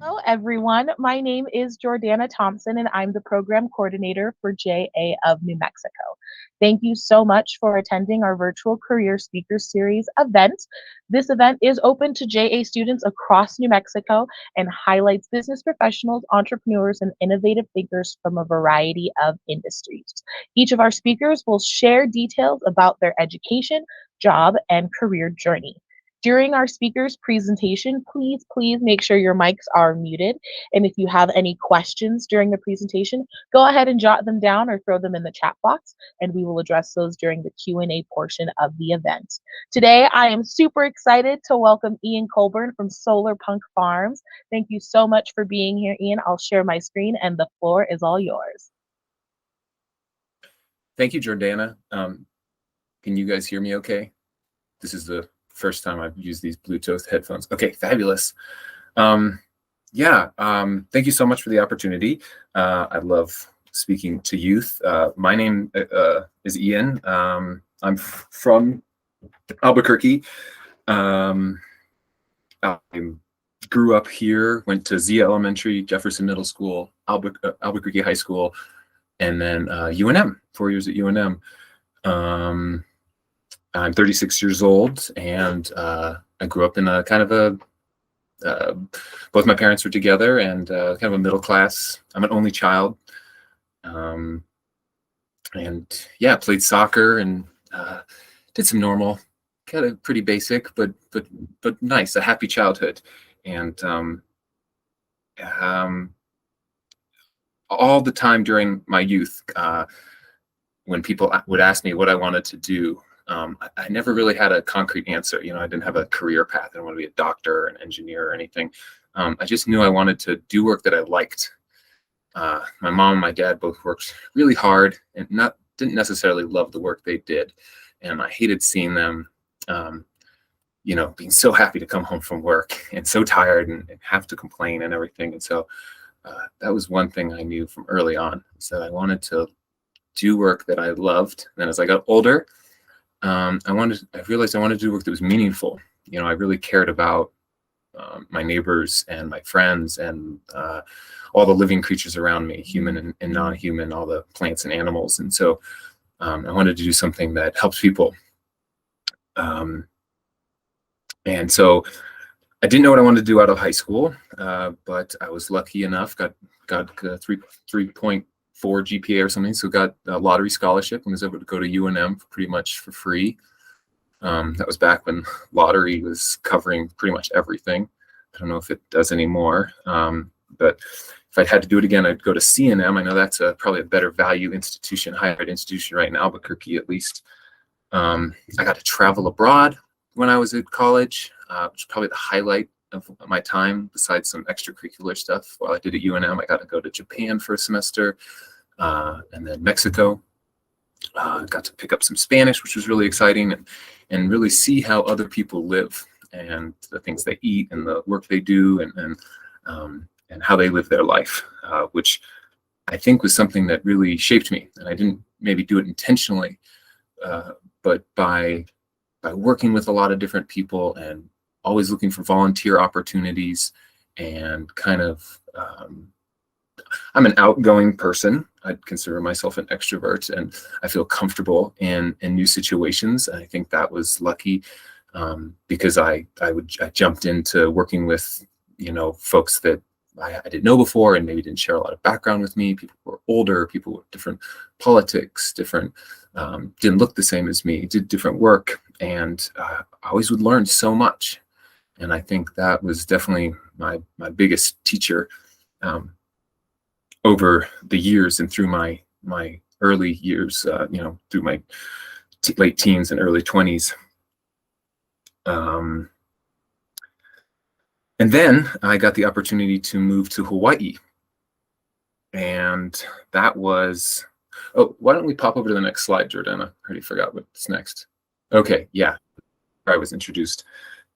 Hello, everyone. My name is Jordana Thompson, and I'm the program coordinator for JA of New Mexico. Thank you so much for attending our virtual career speaker series event. This event is open to JA students across New Mexico and highlights business professionals, entrepreneurs, and innovative thinkers from a variety of industries. Each of our speakers will share details about their education, job, and career journey. During our speaker's presentation, please make sure your mics are muted. And if you have any questions during the presentation, go ahead and jot them down or throw them in the chat box, and we will address those during the Q&A portion of the event. Today, I am super excited to welcome Ian Colburn from Solarpunk Farms. Thank you so much for being here, Ian. I'll share my screen, and the floor is all yours. Thank you, Jordana. Can you guys hear me okay? This is the first time I've used these Bluetooth headphones. Okay, fabulous. Thank you so much for the opportunity. I love speaking to youth. My name is Ian. I'm from Albuquerque. I grew up here, went to Zia Elementary, Jefferson Middle School, Albuquerque High School, and then UNM, 4 years at UNM. I'm 36 years old, and I grew up in a kind of both my parents were together, and kind of a middle class. I'm an only child, and yeah, played soccer and did some normal, kind of pretty basic, but nice, a happy childhood. And all the time during my youth, when people would ask me what I wanted to do, I never really had a concrete answer. You know, I didn't have a career path. I didn't want to be a doctor or an engineer or anything. I just knew I wanted to do work that I liked. My mom and my dad both worked really hard and didn't necessarily love the work they did. And I hated seeing them, being so happy to come home from work and so tired and have to complain and everything. And so that was one thing I knew from early on, is that I wanted to do work that I loved. And then as I got older, I realized I wanted to do work that was meaningful. You know, I really cared about my neighbors and my friends and all the living creatures around me, human and non-human, all the plants and animals. And so I wanted to do something that helps people. And so I didn't know what I wanted to do out of high school, but I was lucky enough, got 3.4 GPA or something, so got a lottery scholarship and was able to go to UNM pretty much for free. That was back when lottery was covering pretty much everything. I don't know if it does anymore, but if I'd had to do it again, I'd go to CNM. I know that's probably a better value institution, higher ed institution right in Albuquerque, at least. I got to travel abroad when I was at college, which is probably the highlight of my time, besides some extracurricular stuff. While I did at UNM, I got to go to Japan for a semester, and then Mexico. Got to pick up some Spanish, which was really exciting, and really see how other people live and the things they eat and the work they do and how they live their life, which I think was something that really shaped me. And I didn't maybe do it intentionally, but by working with a lot of different people and always looking for volunteer opportunities and kind of, I'm an outgoing person. I'd consider myself an extrovert, and I feel comfortable in new situations. And I think that was lucky, because I jumped into working with, folks that I didn't know before and maybe didn't share a lot of background with me. People who were older, people with different politics, didn't look the same as me, did different work, and I always would learn so much. And I think that was definitely my biggest teacher over the years and through my early years, through my late teens and early 20s. And then I got the opportunity to move to Hawaii. And that was, why don't we pop over to the next slide, Jordana? I already forgot what's next. Okay, yeah. I was introduced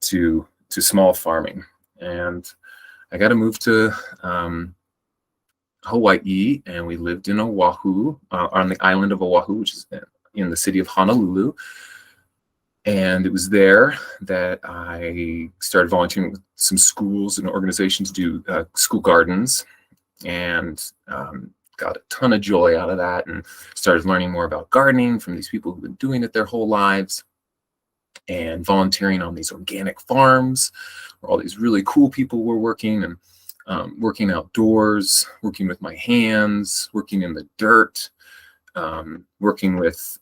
to small farming. And I got to move to Hawaii, and we lived in Oahu, on the island of Oahu, which is in the city of Honolulu. And it was there that I started volunteering with some schools and organizations to do school gardens, and got a ton of joy out of that, and started learning more about gardening from these people who've been doing it their whole lives, and volunteering on these organic farms where all these really cool people were working, and working outdoors, working with my hands, working in the dirt, working with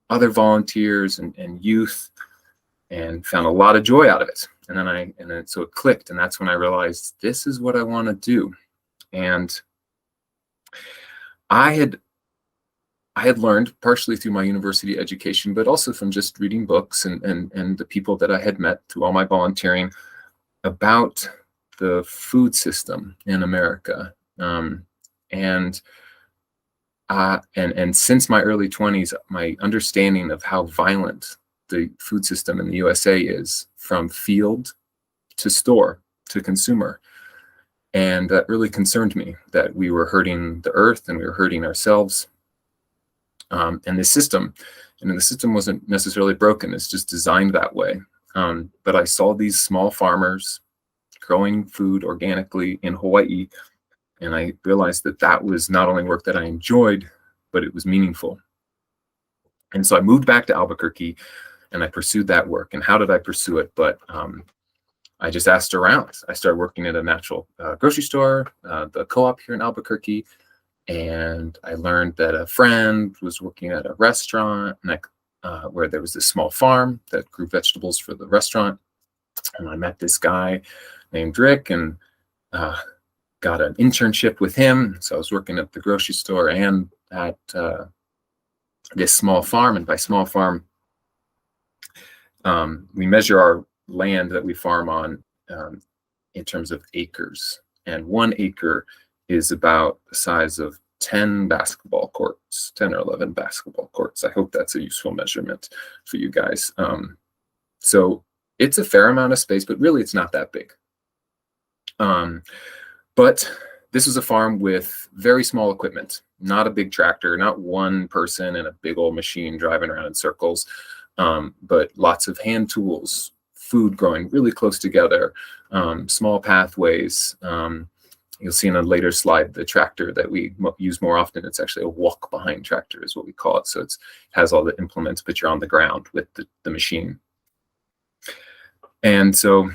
other volunteers and youth, and found a lot of joy out of it. And then so it clicked, and that's when I realized this is what I want to do. And I had learned partially through my university education, but also from just reading books and the people that I had met through all my volunteering about the food system in America. And since my early 20s, my understanding of how violent the food system in the USA is, from field to store to consumer. And that really concerned me, that we were hurting the earth and we were hurting ourselves. And the system wasn't necessarily broken, it's just designed that way. But I saw these small farmers growing food organically in Hawaii, and I realized that that was not only work that I enjoyed, but it was meaningful. And so I moved back to Albuquerque and I pursued that work. And how did I pursue it? But I just asked around. I started working at a natural grocery store, the co-op here in Albuquerque. And I learned that a friend was working at a restaurant where there was this small farm that grew vegetables for the restaurant. And I met this guy named Rick, and got an internship with him. So I was working at the grocery store and at this small farm. And by small farm, we measure our land that we farm on in terms of acres. And 1 acre is about the size of 10 basketball courts, 10 or 11 basketball courts. I hope that's a useful measurement for you guys. So it's a fair amount of space, but really it's not that big. But this was a farm with very small equipment, not a big tractor, not one person and a big old machine driving around in circles, but lots of hand tools, food growing really close together, small pathways. You'll see in a later slide the tractor that we use more often. It's actually a walk-behind tractor is what we call it. So it has all the implements, but you're on the ground with the machine. And so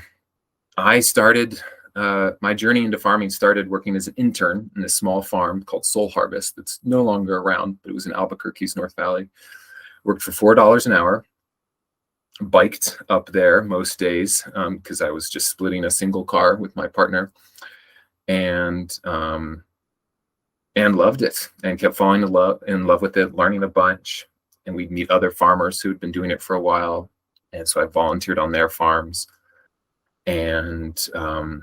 I started, my journey into farming started working as an intern in a small farm called Soul Harvest that's no longer around, but it was in Albuquerque's North Valley. Worked for $4 an hour, biked up there most days because I was just splitting a single car with my partner, and loved it and kept falling in love with it, learning a bunch. And we'd meet other farmers who'd been doing it for a while. And so I volunteered on their farms. And one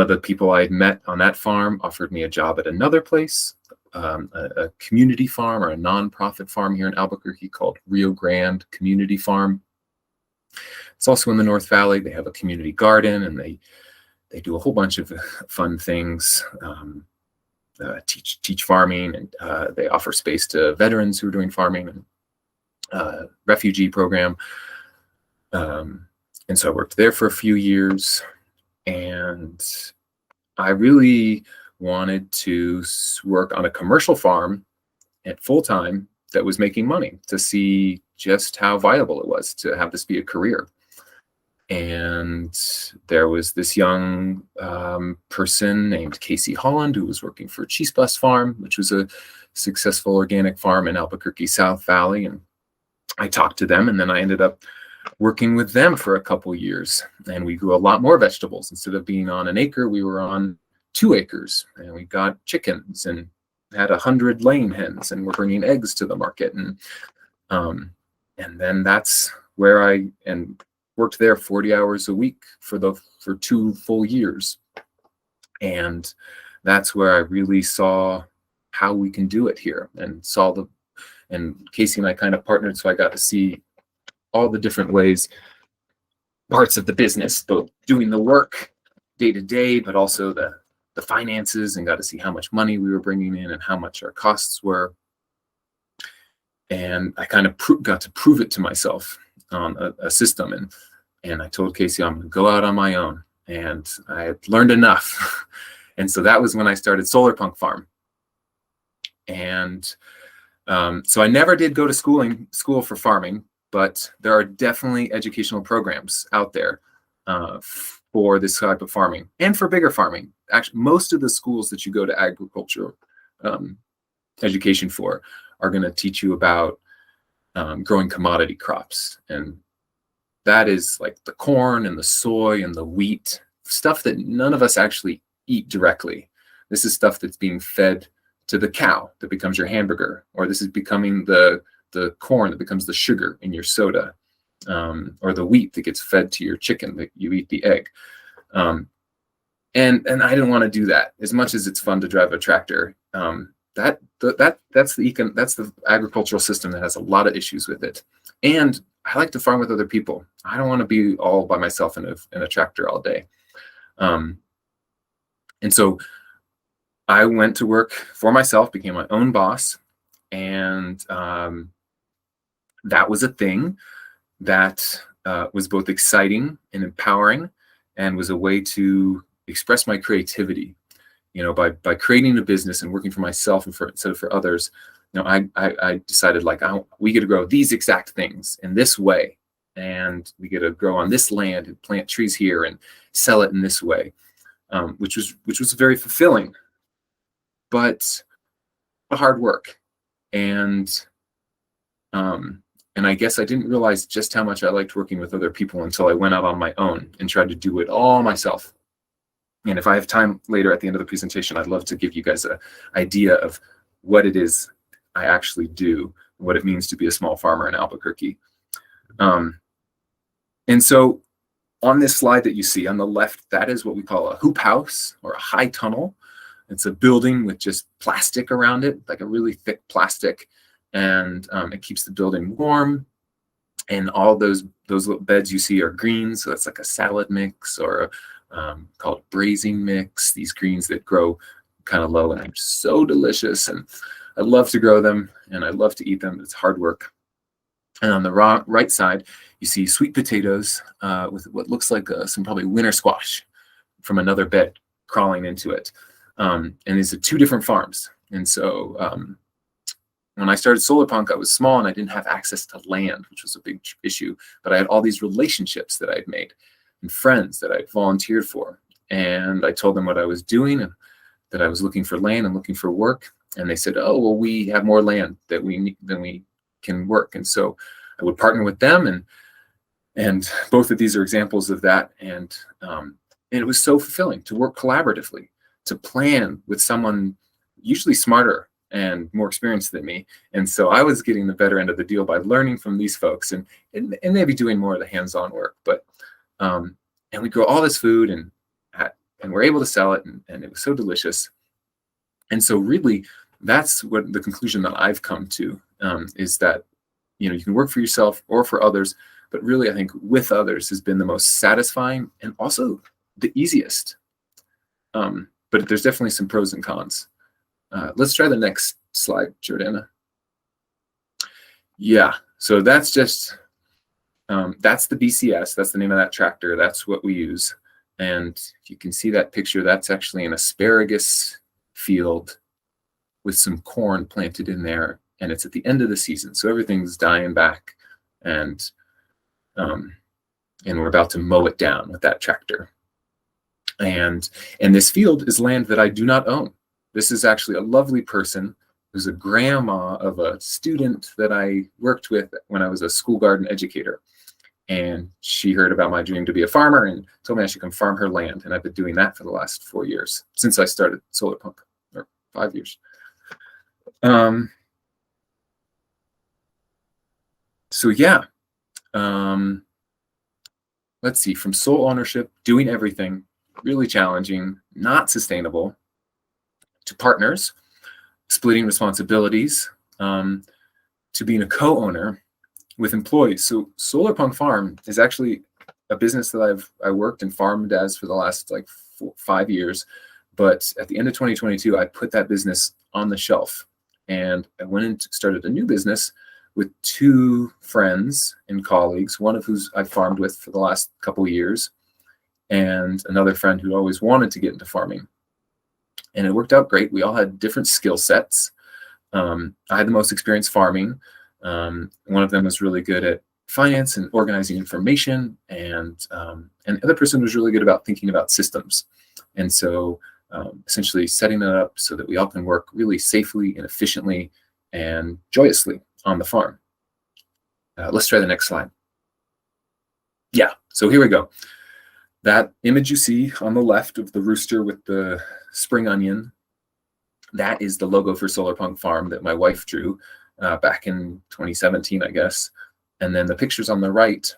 of the people I had met on that farm offered me a job at another place, a community farm or a nonprofit farm here in Albuquerque called Rio Grande Community Farm. It's also in the North Valley. They have a community garden, and they do a whole bunch of fun things, teach farming, and they offer space to veterans who are doing farming, and refugee program. And so I worked there for a few years, and I really wanted to work on a commercial farm at full time that was making money, to see just how viable it was to have this be a career. And there was this young person named Casey Holland who was working for Cheese Bus Farm, which was a successful organic farm in Albuquerque South Valley. And I talked to them, and then I ended up working with them for a couple years. And we grew a lot more vegetables. Instead of being on an acre, we were on 2 acres. And we got chickens and had 100 laying hens, and we're bringing eggs to the market. And then that's where I worked there 40 hours a week for 2 full years. And that's where I really saw how we can do it here, and Casey and I kind of partnered. So I got to see all the different ways, parts of the business, both doing the work day to day, but also the finances, and got to see how much money we were bringing in and how much our costs were. And I kind of got to prove it to myself on a system. And I told Casey, I'm going to go out on my own. And I had learned enough. And so that was when I started Solarpunk Farm. And so I never did go to school for farming, but there are definitely educational programs out there for this type of farming and for bigger farming. Actually, most of the schools that you go to agriculture education for are going to teach you about growing commodity crops. And that is like the corn and the soy and the wheat, stuff that none of us actually eat directly. This is stuff that's being fed to the cow that becomes your hamburger, or this is becoming the corn that becomes the sugar in your soda, or the wheat that gets fed to your chicken that you eat the egg. And I didn't want to do that. As much as it's fun to drive a tractor, that's the agricultural system that has a lot of issues with it. And I like to farm with other people. I don't want to be all by myself in a tractor all day. And so I went to work for myself, became my own boss, and that was a thing that was both exciting and empowering, and was a way to express my creativity. You know, by creating a business and working for myself instead of for others. You know, I decided, like, we get to grow these exact things in this way, and we get to grow on this land and plant trees here and sell it in this way, which was very fulfilling, but hard work. And I guess I didn't realize just how much I liked working with other people until I went out on my own and tried to do it all myself. And if I have time later at the end of the presentation, I'd love to give you guys an idea of what it is I actually do, what it means to be a small farmer in Albuquerque. And so on this slide that you see on the left, that is what we call a hoop house or a high tunnel. It's a building with just plastic around it, like a really thick plastic, and it keeps the building warm. And all those little beds you see are greens, so that's like a salad mix or called braising mix. These greens that grow kind of low and are so delicious, and I love to grow them and I love to eat them. It's hard work. And on the right side, you see sweet potatoes with what looks like some probably winter squash from another bed crawling into it. And these are two different farms. And so when I started Solarpunk, I was small and I didn't have access to land, which was a big issue. But I had all these relationships that I had made and friends that I volunteered for. And I told them what I was doing and that I was looking for land and looking for work. And they said, oh, well, we have more land than we can work. And so I would partner with them. And both of these are examples of that. And it was so fulfilling to work collaboratively, to plan with someone usually smarter and more experienced than me. And so I was getting the better end of the deal by learning from these folks and maybe doing more of the hands-on work. But and we grow all this food and we're able to sell it, and it was so delicious. And so really, that's what the conclusion that I've come to is that, you know, you can work for yourself or for others, but really I think with others has been the most satisfying and also the easiest. But there's definitely some pros and cons. Let's try the next slide, Jordana. Yeah, so that's just, that's the BCS. That's the name of that tractor. That's what we use. And if you can see that picture, that's actually an asparagus field with some corn planted in there. And it's at the end of the season. So everything's dying back. And we're about to mow it down with that tractor. And this field is land that I do not own. This is actually a lovely person who's a grandma of a student that I worked with when I was a school garden educator. And she heard about my dream to be a farmer and told me I should come farm her land. And I've been doing that for the last 4 years, since I started Solarpunk, or 5 years. So yeah, let's see, from sole ownership, doing everything, really challenging, not sustainable, to partners, splitting responsibilities, to being a co-owner with employees. So Solarpunk Farm is actually a business that I worked and farmed as for the last like 5 years. But at the end of 2022, I put that business on the shelf and I went and started a new business with two friends and colleagues, one of who's I've farmed with for the last couple of years, and another friend who always wanted to get into farming. And it worked out great. We all had different skill sets. I had the most experience farming. One of them was really good at finance and organizing information, and the other person was really good about thinking about systems. And so essentially setting it up so that we all can work really safely and efficiently and joyously on the farm. Let's try the next slide. Yeah, so here we go. That image you see on the left of the rooster with the spring onion, that is the logo for Solarpunk Farm that my wife drew back in 2017, I guess. And then the pictures on the right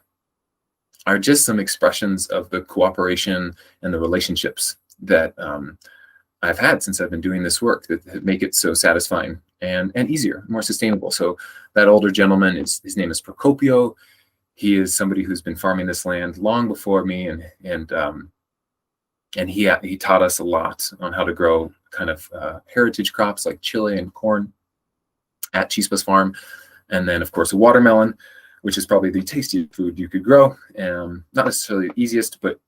are just some expressions of the cooperation and the relationships that I've had since I've been doing this work that make it so satisfying and easier, more sustainable. So that older gentleman, his name is Procopio. He is somebody who's been farming this land long before me, and he taught us a lot on how to grow kind of heritage crops like chili and corn at Chispas Farm, and then of course a watermelon, which is probably the tastiest food you could grow. Not necessarily the easiest, but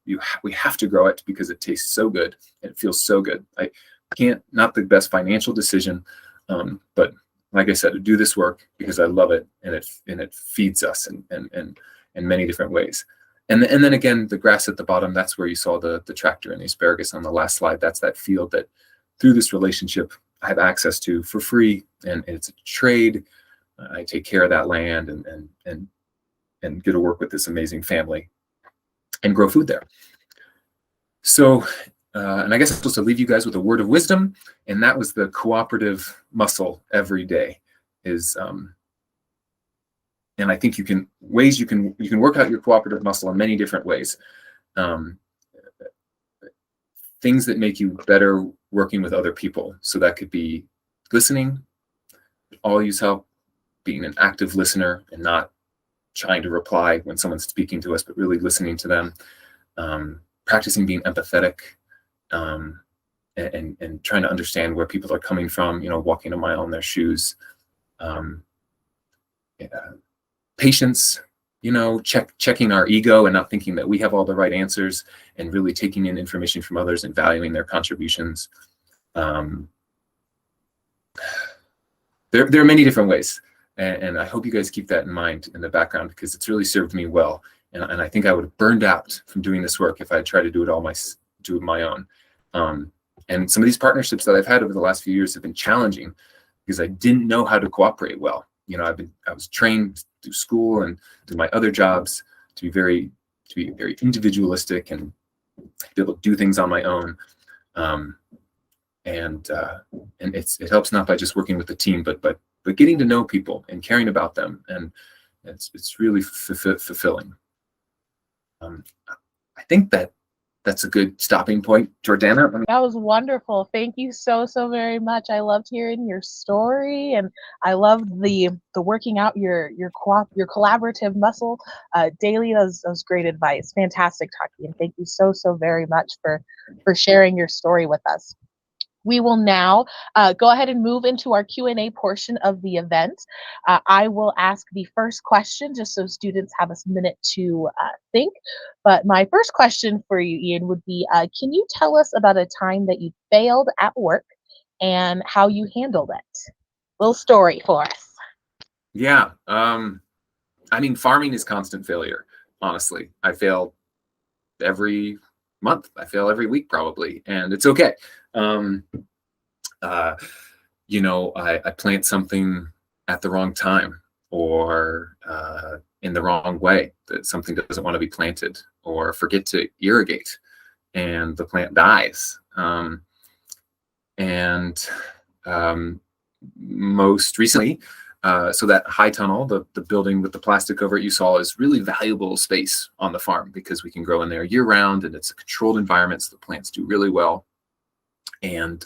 we have to grow it because it tastes so good. It feels so good. I can't, not the best financial decision, but like I said, I do this work because I love it, and it feeds us in many different ways. And then again, the grass at the bottom, that's where you saw the tractor and the asparagus on the last slide. That's that field that through this relationship I have access to for free, and it's a trade. I take care of that land and get to work with this amazing family and grow food there. So, and I guess I'm supposed to leave you guys with a word of wisdom, and that was the cooperative muscle every day is, and I think you can work out your cooperative muscle in many different ways. Things that make you better working with other people. So that could be listening, always help, being an active listener and not trying to reply when someone's speaking to us, but really listening to them, practicing being empathetic, and trying to understand where people are coming from, walking a mile in their shoes. Patience, checking our ego and not thinking that we have all the right answers, and really taking in information from others and valuing their contributions. There are many different ways, and I hope you guys keep that in mind in the background, because it's really served me well. And I think I would have burned out from doing this work if I tried to do it my own. And some of these partnerships that I've had over the last few years have been challenging because I didn't know how to cooperate well. I was trained through school and through my other jobs to be very individualistic and be able to do things on my own. And it helps not by just working with the team, but getting to know people and caring about them, and it's really fulfilling. I think that's a good stopping point. Jordana? That was wonderful. Thank you so very much. I loved hearing your story, and I loved the working out your collaborative muscle daily. That was great advice. Fantastic talking, and thank you so very much for sharing your story with us. We will now go ahead and move into our Q&A portion of the event. I will ask the first question just so students have a minute to think. But my first question for you, Ian, would be, can you tell us about a time that you failed at work and how you handled it? Little story for us. Yeah. Farming is constant failure, honestly. I fail every month. I fail every week probably, and it's okay. I plant something at the wrong time, or in the wrong way, that something doesn't want to be planted, or forget to irrigate and the plant dies. Most recently, so that high tunnel, the building with the plastic over it you saw, is really valuable space on the farm because we can grow in there year round, and it's a controlled environment, so the plants do really well. And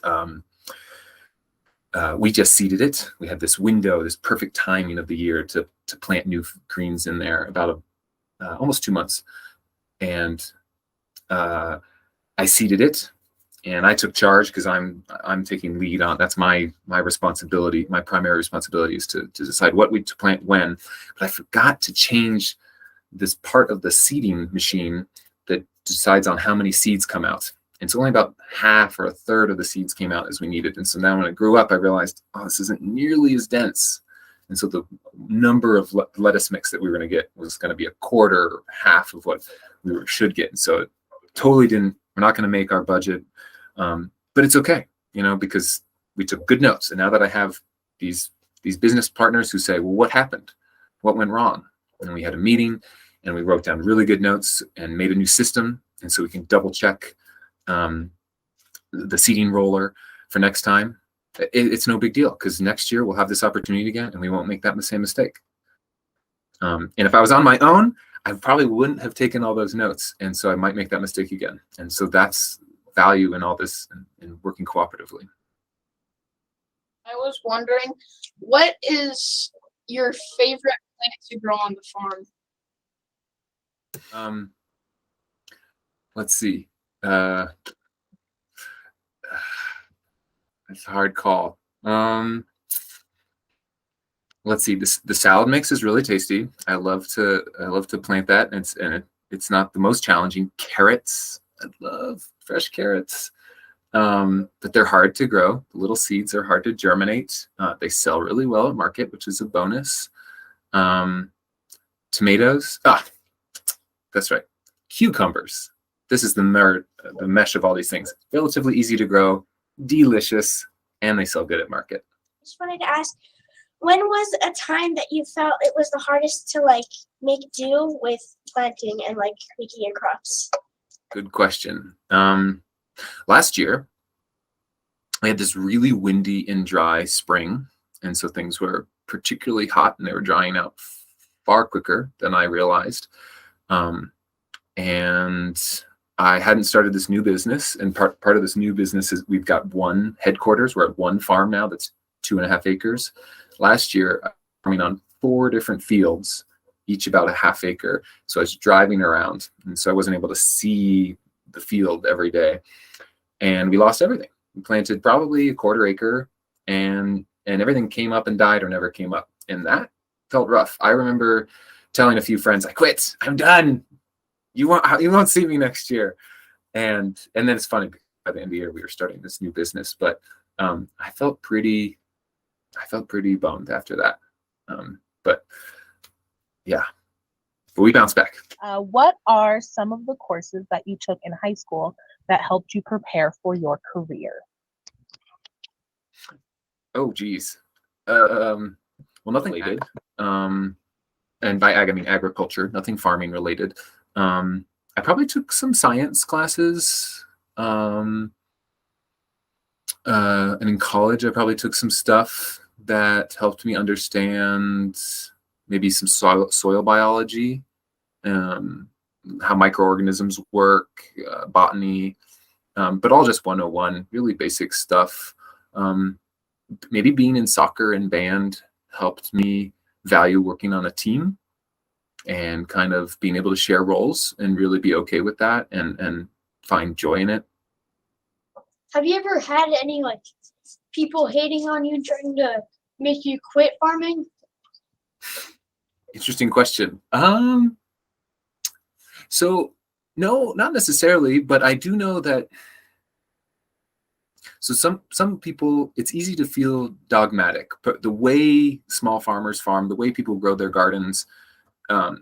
we just seeded it. We had this window, this perfect timing of the year to plant new greens in there, about almost 2 months. And I seeded it, And I took charge because I'm taking lead on, that's my responsibility. My primary responsibility is to decide what we to plant when. But I forgot to change this part of the seeding machine that decides on how many seeds come out. And so only about half or a third of the seeds came out as we needed. And so now when I grew up, I realized, oh, this isn't nearly as dense. And so the number of lettuce mix that we were going to get was going to be a quarter or half of what we should get. And so it totally didn't, we're not going to make our budget. But it's okay, you know, because we took good notes. And now that I have these business partners who say, well, what happened? What went wrong? And we had a meeting and we wrote down really good notes and made a new system. And so we can double check the seeding roller for next time. It's no big deal because next year we'll have this opportunity again and we won't make that same mistake. And if I was on my own, I probably wouldn't have taken all those notes. And so I might make that mistake again. And so that's value in all this and working cooperatively. I was wondering, what is your favorite plant to grow on the farm? Let's see. It's a hard call. Let's see. The salad mix is really tasty. I love to plant that. And it's not the most challenging. Carrots. I love fresh carrots. But they're hard to grow. The little seeds are hard to germinate. They sell really well at market, which is a bonus. Tomatoes. That's right. Cucumbers. This is the mesh of all these things. Relatively easy to grow, delicious, and they sell good at market. I just wanted to ask, when was a time that you felt it was the hardest to like make do with planting and like making your crops? Good question. Last year, we had this really windy and dry spring, and so things were particularly hot and they were drying out far quicker than I realized. And I hadn't started this new business, and part of this new business is we've got one headquarters. We're at one farm now that's 2.5 acres. Last year, I mean, on 4 different fields, each about 1/2 acre. So I was driving around, and so I wasn't able to see the field every day. And we lost everything. We planted probably 1/4 acre, and everything came up and died or never came up. And that felt rough. I remember telling a few friends, I quit, I'm done. You won't see me next year. And then it's funny, by the end of the year, we were starting this new business, but I felt pretty bummed after that. But yeah, but we bounced back. What are some of the courses that you took in high school that helped you prepare for your career? Oh, geez. Well, nothing related. And by ag, I mean agriculture, nothing farming related. I probably took some science classes. And in college, I probably took some stuff that helped me understand maybe some soil biology, how microorganisms work, botany, but all just 101, really basic stuff. Maybe being in soccer and band helped me value working on a team and kind of being able to share roles and really be okay with that and find joy in it. Have you ever had any like people hating on you trying to make you quit farming? Interesting question. So no, not necessarily, but I do know that. So some people, it's easy to feel dogmatic, but the way small farmers farm, the way people grow their gardens,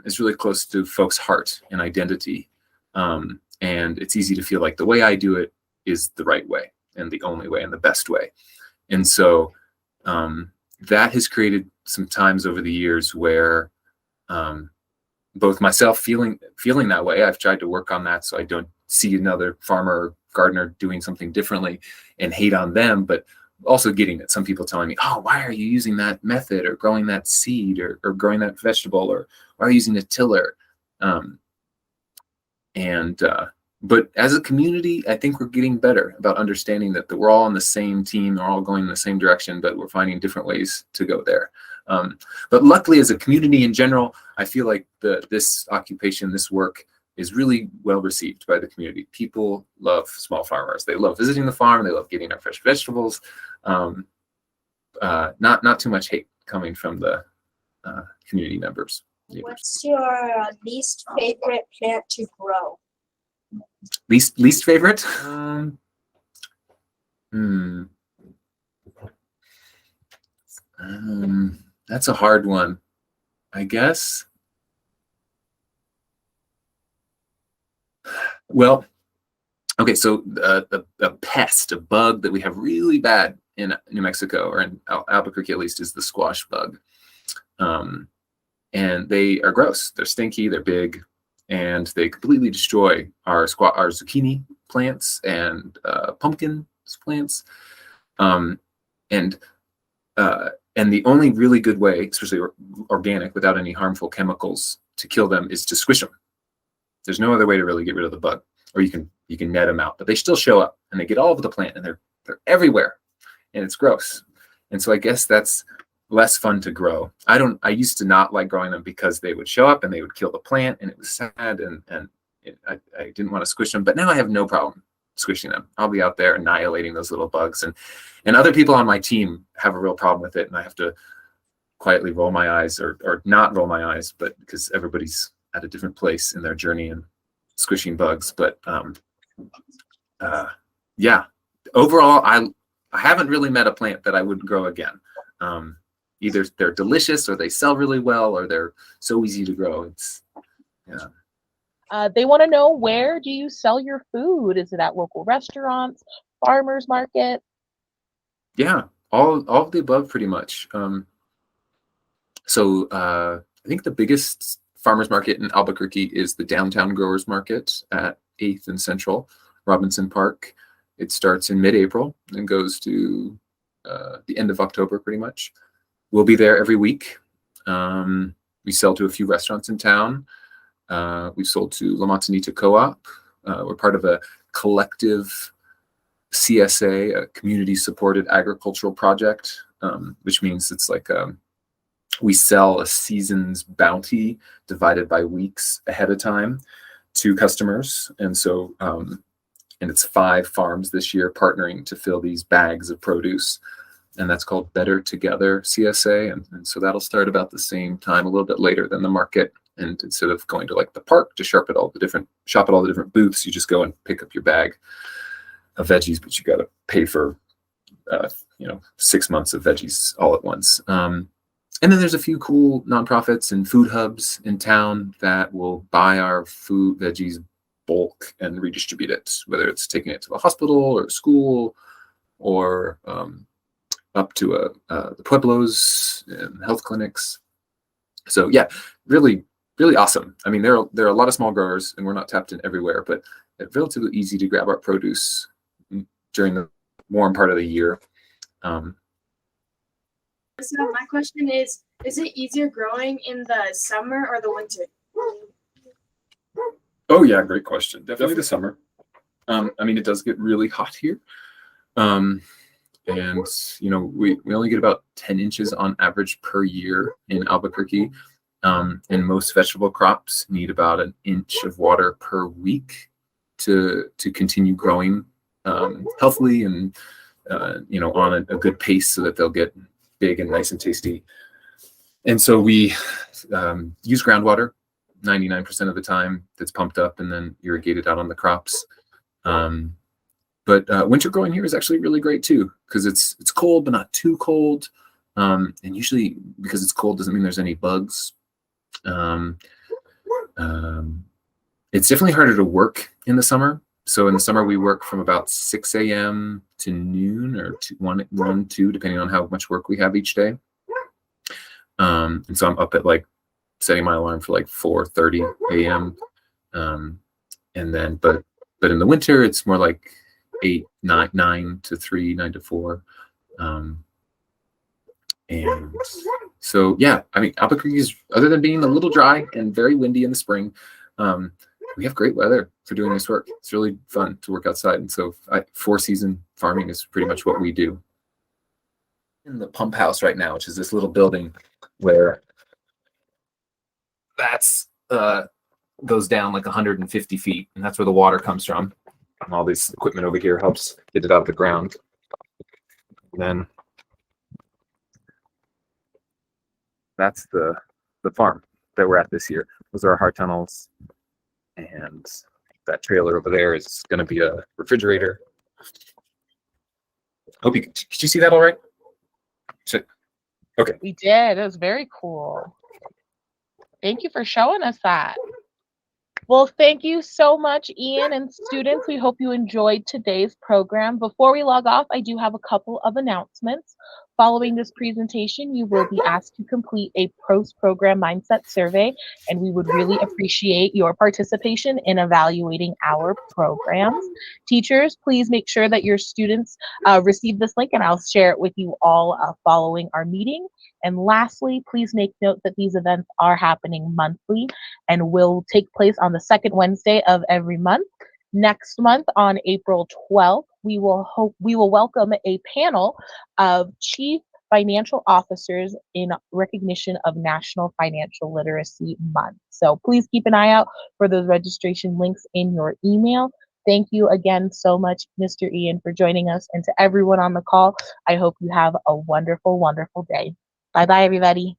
is really close to folks' heart and identity. And it's easy to feel like the way I do it is the right way and the only way and the best way. And so that has created some times over the years where both myself feeling that way, I've tried to work on that so I don't see another farmer or gardener doing something differently and hate on them, but also getting it. Some people telling me, oh, why are you using that method or growing that seed or growing that vegetable, or why are you using a tiller? But as a community, I think we're getting better about understanding that we're all on the same team, we're all going in the same direction, but we're finding different ways to go there. But luckily, as a community in general, I feel like this occupation, this work, is really well received by the community. People love small farmers. They love visiting the farm. They love getting our fresh vegetables. Not too much hate coming from the community members. Neighbors. What's your least favorite plant to grow? Least favorite? That's a hard one, I guess. Well, okay, so a pest, a bug that we have really bad in New Mexico, or in Albuquerque at least, is the squash bug. And they are gross. They're stinky, they're big, and they completely destroy our zucchini plants and pumpkin plants. And the only really good way, especially organic, without any harmful chemicals, to kill them is to squish them. There's no other way to really get rid of the bug, or you can net them out, but they still show up and they get all over the plant, and they're everywhere, and it's gross. And so I guess that's less fun to grow. I used to not like growing them because they would show up and they would kill the plant, and it was sad, and I didn't want to squish them. But now I have no problem squishing them. I'll be out there annihilating those little bugs, and other people on my team have a real problem with it, and I have to quietly roll my eyes or not roll my eyes, but because everybody's at a different place in their journey and squishing bugs. But yeah, overall, I haven't really met a plant that I wouldn't grow again. Either they're delicious, or they sell really well, or they're so easy to grow. They want to know, where do you sell your food? Is it at local restaurants, farmers market? Yeah, all of the above, pretty much. So I think the biggest farmers market in Albuquerque is the downtown growers market at 8th and Central, Robinson Park. It starts in mid-April and goes to the end of October, pretty much. We'll be there every week. We sell to a few restaurants in town. We've sold to La Montanita Co-op. We're part of a collective CSA, a community-supported agricultural project, which means it's like we sell a season's bounty divided by weeks ahead of time to customers. And so, and it's 5 farms this year partnering to fill these bags of produce. And that's called Better Together CSA. And so that'll start about the same time, a little bit later than the market. And instead of going to like the park to shop at all the different booths, you just go and pick up your bag of veggies, but you got to pay for 6 months of veggies all at once. And then there's a few cool nonprofits and food hubs in town that will buy our food, veggies, bulk and redistribute it, whether it's taking it to the hospital or school, or up to the pueblos and health clinics. So yeah, really, really awesome. I mean, there are a lot of small growers, and we're not tapped in everywhere, but it's relatively easy to grab our produce during the warm part of the year. So my question is it easier growing in the summer or the winter? Oh yeah, great question. Definitely the summer. I mean, it does get really hot here. And we only get about 10 inches on average per year in Albuquerque. And most vegetable crops need about an inch of water per week to continue growing healthily and on a good pace, so that they'll get big and nice and tasty. And so we use groundwater 99% of the time, that's pumped up and then irrigated out on the crops. But winter growing here is actually really great too, because it's cold but not too cold. And usually, because it's cold doesn't mean there's any bugs. It's definitely harder to work in the summer. So in the summer, we work from about 6 a.m. to noon, or 1, 2, depending on how much work we have each day. And so I'm up at setting my alarm for 4:30 a.m. And then, but in the winter, it's more like 9 to 3, 9 to 4. And so, yeah, I mean, Albuquerque is, other than being a little dry and very windy in the spring, we have great weather for doing this work. It's really fun to work outside. And so 4-season farming is pretty much what we do. In the pump house right now, which is this little building where that's goes down like 150 feet, and that's where the water comes from. And all this equipment over here helps get it out of the ground. And then that's the farm that we're at this year. Those are our hard tunnels, and that trailer over there is going to be a refrigerator. Hope you did you see that all right? Okay. We did. It was very cool. Thank you for showing us that. Well, thank you so much, Ian and students. We hope you enjoyed today's program. Before we log off, I do have a couple of announcements. Following this presentation, you will be asked to complete a post-program mindset survey, and we would really appreciate your participation in evaluating our programs. Teachers, please make sure that your students receive this link, and I'll share it with you all following our meeting. And lastly, please make note that these events are happening monthly and will take place on the second Wednesday of every month. Next month, on April 12th, we will welcome a panel of chief financial officers in recognition of National Financial Literacy Month. So please keep an eye out for those registration links in your email. Thank you again so much, Mr. Ian, for joining us, and to everyone on the call, I hope you have a wonderful, wonderful day. Bye-bye, everybody.